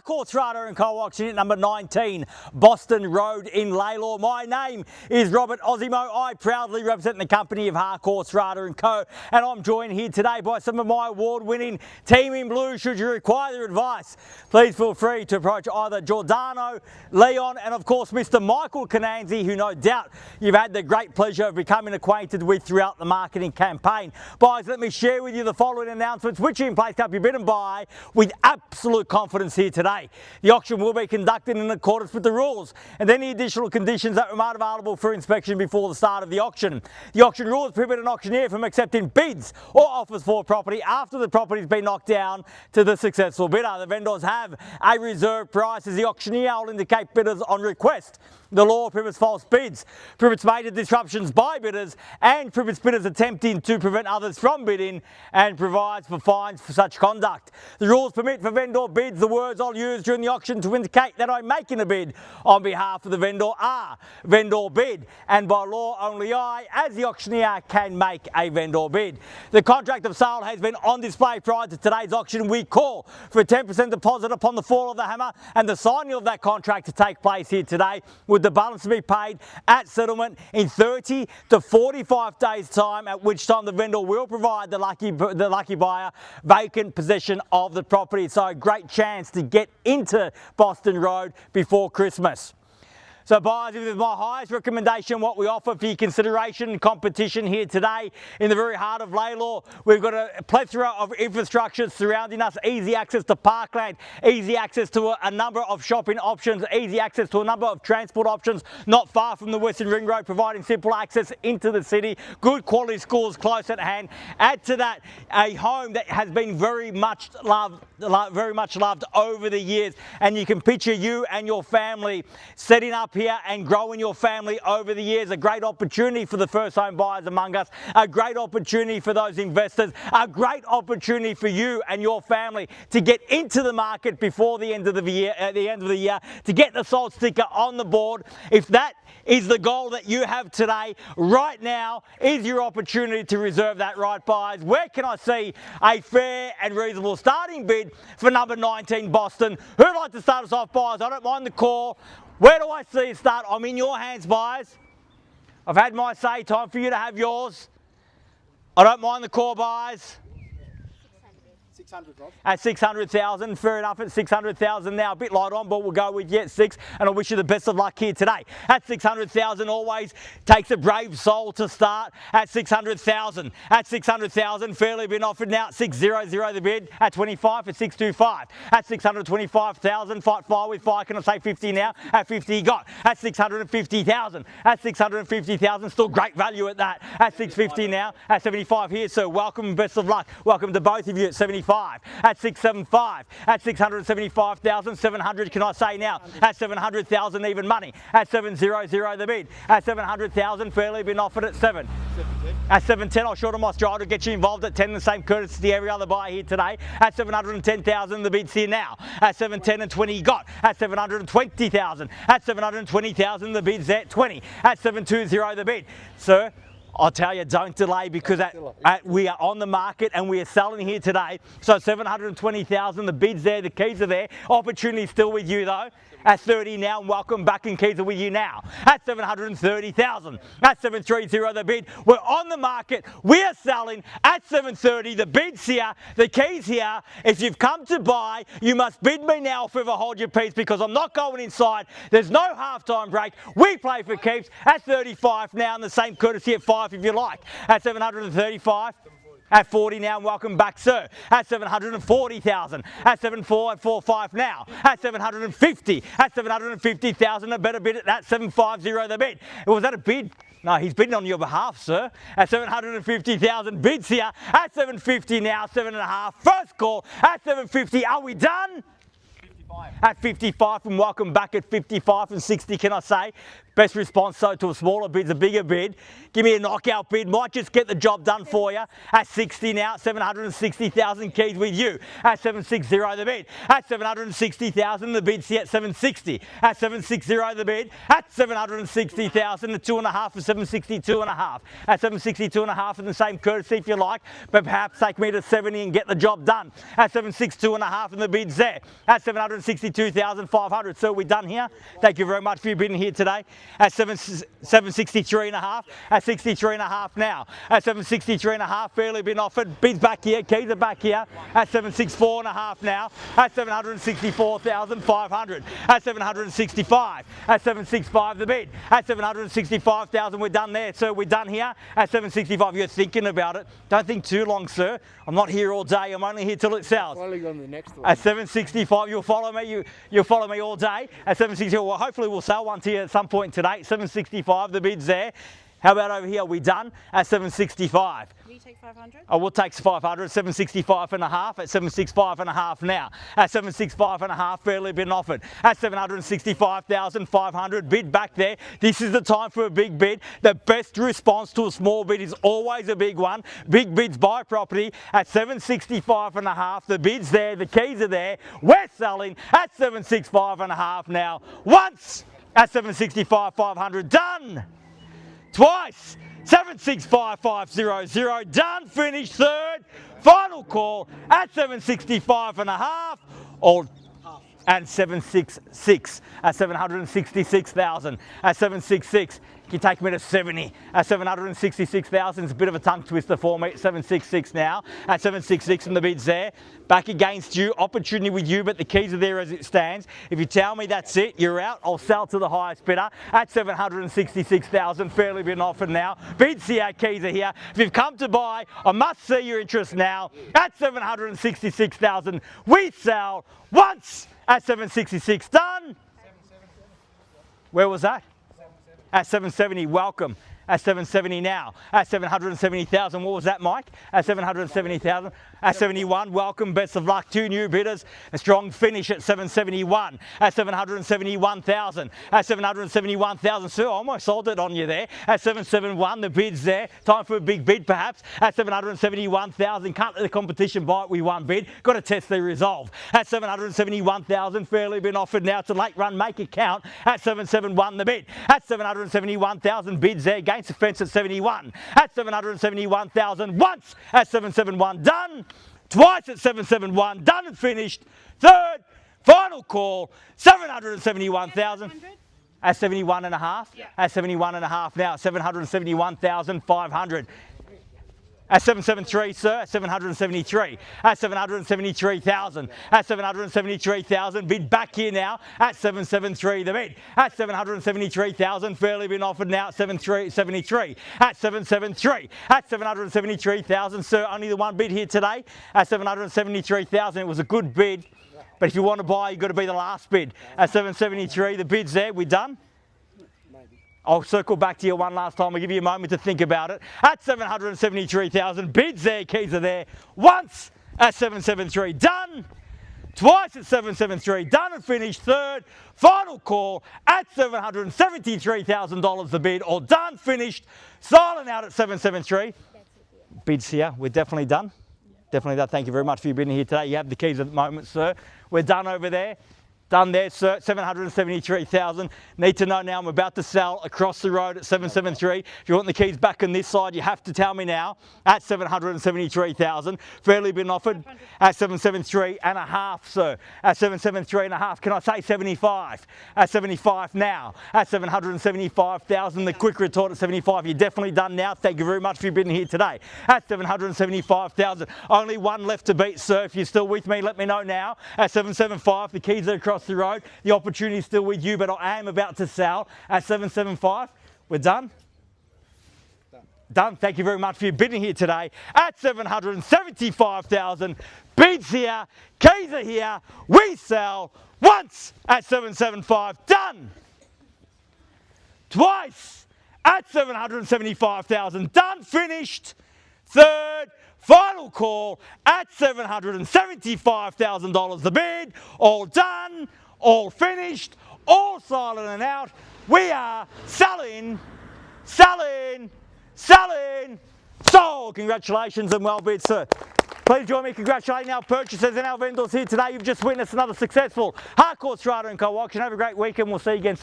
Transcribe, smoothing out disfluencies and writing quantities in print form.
Harcourts, Rata and Co. Auctioneer at number 19, Boston Road in LALOR. My name is Robert Ozzimo. I proudly represent the company of Harcourts, Rata and Co. And I'm joined here today by some of my award-winning team in blue. Should you require their advice, please feel free to approach either Giordano, Leon, and of course Mr. Michael Cananzi, who no doubt you've had the great pleasure of becoming acquainted with throughout the marketing campaign. Guys, let me share with you the following announcements which you can place up your bid and buy with absolute confidence here today. The auction will be conducted in accordance with the rules and any additional conditions that remain available for inspection before the start of the auction. The auction rules prohibit an auctioneer from accepting bids or offers for property after the property has been knocked down to the successful bidder. The vendors have a reserve price as the auctioneer will indicate bidders on request. The law prohibits false bids, prohibits major disruptions by bidders, and prohibits bidders attempting to prevent others from bidding, and provides for fines for such conduct. The rules permit for vendor bids. The words I'll use during the auction to indicate that I'm making a bid on behalf of the vendor are vendor bid, and by law only I, as the auctioneer, can make a vendor bid. The contract of sale has been on display prior to today's auction. We call for a 10% deposit upon the fall of the hammer and the signing of that contract to take place here today, with the balance to be paid at settlement in 30 to 45 days time, at which time the vendor will provide the lucky buyer vacant possession of the property. So a great chance to get into Boston Road before Christmas. So buyers, this is my highest recommendation, what we offer for your consideration and competition here today in the very heart of LALOR. We've got a plethora of infrastructure surrounding us, easy access to parkland, easy access to a number of shopping options, easy access to a number of transport options not far from the Western Ring Road, providing simple access into the city, good quality schools close at hand. Add to that a home that has been very much loved over the years, and you can picture you and your family setting up here and growing your family over the years. A great opportunity for the first home buyers among us, a great opportunity for those investors, a great opportunity for you and your family to get into the market before the end of the year, to get the sold sticker on the board. If that is the goal that you have today, right now is your opportunity to reserve that right, buyers. Where can I see a fair and reasonable starting bid for number 19 Boston? Who'd like to start us off, buyers? I don't mind the call. Where do I see it start? I'm in your hands, buyers. I've had my say. Time for you to have yours. I don't mind the call, buyers. 600, Rob. At 600,000, fair enough. At 600,000 now, a bit light on, but we'll go with yet 6, and I wish you the best of luck here today. At 600,000, always takes a brave soul to start. At 600,000, fairly been offered now at 600 the bid. At 25 for 625. At 625,000, fight fire with fire. Can I say 50 now? At 50 got. At 650,000. At 650,000, still great value at that. At 650 now. At 75 here, sir. Welcome and best of luck. Welcome to both of you at 75. At 675, at 675,000, 700 can I say now, at 700,000 even money, at 700 the bid, at 700,000 fairly been offered at 7. 710. At 710, I'll shorten my stride to get you involved at 10, the same courtesy to every other buyer here today. At 710,000 the bid's here now, at 710 and 20 got, at 720,000, at 720,000 the bid's at 20, at 720 the bid. Sir, I'll tell you, don't delay, because we are on the market and we are selling here today. So 720,000, the bid's there, the keys are there. Opportunity still with you though. At 30 now, and welcome back, and keys are with you now. At 730,000, at 730 the bid. We're on the market, we are selling at 730, the bid's here, the keys here. If you've come to buy, you must bid me now, if ever hold your peace, because I'm not going inside. There's no halftime break. We play for keeps. At 35 now, and the same courtesy at 5 if you like. At 735. At 40 now, and welcome back, sir. At 740,000. At 745 now. At 750. At 750,000, a better bid at that. 750 the bid. Was that a bid? No, he's bidding on your behalf, sir. At 750,000, bids here. At 750 now, 7.5. First call. At 750, are we done? 55. At 55, and welcome back at 55 and 60, can I say? Best response, so to a smaller bid's a bigger bid. Give me a knockout bid, might just get the job done for you. At 60 now, 760,000 keys with you. At 760 the bid. At 760,000, the bid's here at 760. At 760 the bid. At 760,000, the 2.5 for 762.5. At 762.5, and the same courtesy if you like, but perhaps take me to 70 and get the job done. At 762.5, and the bid's there. At 760 762,500. So we're done here. Thank you very much for your bidding here today. At 763.5. At 63.5 now. At 763.5, fairly been offered. Bids back here, keys are back here. At 764.5 now. At 764,500. At 765. At 765 the bid. At 765,000 we're done there. So we're done here. At 765, you're thinking about it. Don't think too long, sir. I'm not here all day. I'm only here till it sells. Finally on the next one. At 765, you'll follow me. You'll follow me all day. At 765, well, hopefully we'll sell one to you at some point today. 765, the bid's there. How about over here? We done at 765. Will you take 500? Oh, we'll take 500. 765.5 at 765.5 now. At 765.5, fairly been offered. At 765,500, bid back there. This is the time for a big bid. The best response to a small bid is always a big one. Big bids buy property at 765.5. The bid's there. The keys are there. We're selling at 765.5 now. Once at 765,500, done. Twice, 765,500, done, finished, third, final call at 765.5, all, and 766 at 766,000, at 766. Can you take me to 70 at 766,000? It's a bit of a tongue twister for me. 766 now at 766, and the bid's there. Back against you, opportunity with you, but the keys are there as it stands. If you tell me that's it, you're out. I'll sell to the highest bidder at 766,000. Fairly been offered now. Bids here, keys are here. If you've come to buy, I must see your interest now at 766,000. We sell once at 766. Done. Where was that? At 770, welcome. At 770 now. At 770,000, what was that, Mike? At 770,000. At 71, welcome. Best of luck. 2 new bidders. A strong finish at 771. At 771,000. At 771,000, sir, I almost sold it on you there. At 771, the bid's there. Time for a big bid, perhaps. At 771,000, can't let the competition bite with one bid. Got to test their resolve. At 771,000, fairly been offered now. It's a late run, make it count. At 771, the bid. At 771,000, bids there. Against the fence at 71. At 771,000, once at 771, done. Twice at 771, done and finished. Third, final call, 771,000. At 71.5. Yeah. At 71.5 now. 771,500. At 773, sir, at 773, at 773,000, at 773,000, bid back here now, at 773, the bid, at 773,000, fairly been offered now at 773, at 773, at 773,000, sir, only the one bid here today, at 773,000, it was a good bid, but if you want to buy, you've got to be the last bid, at 773, the bid's there, we're done. I'll circle back to you one last time. I'll give you a moment to think about it. At 773,000, bids there, keys are there. Once at 773, done. Twice at 773, done and finished. Third, final call at $773,000 the bid, or done, finished, silent out at 773. Bids here, we're definitely done. Definitely done. Thank you very much for your bidding here today. You have the keys at the moment, sir. We're done over there. Done there, sir, 773,000. Need to know now, I'm about to sell across the road at 773. If you want the keys back on this side, you have to tell me now. At 773,000. Fairly been offered at 773.5, sir. At 773.5. Can I say 75? At 75 now. At 775,000. The quick retort at 75. You're definitely done now. Thank you very much for your bidding here today. At 775,000. Only one left to beat, sir. If you're still with me, let me know now. At 775, the keys are across the road. The opportunity is still with you, but I am about to sell at 775. We're done? Done. Thank you very much for your bidding here today at 775,000. Bids here, keys are here. We sell once at 775. Done. Twice at 775,000. Done. Finished. Third, final call at $775,000 the bid. All done, all finished, all silent and out. We are selling, selling, selling, sold. Congratulations and well bid, sir. Please join me congratulating our purchasers and our vendors here today. You've just witnessed another successful Harcourts Rata & Co auction. Have a great weekend. We'll see you again soon.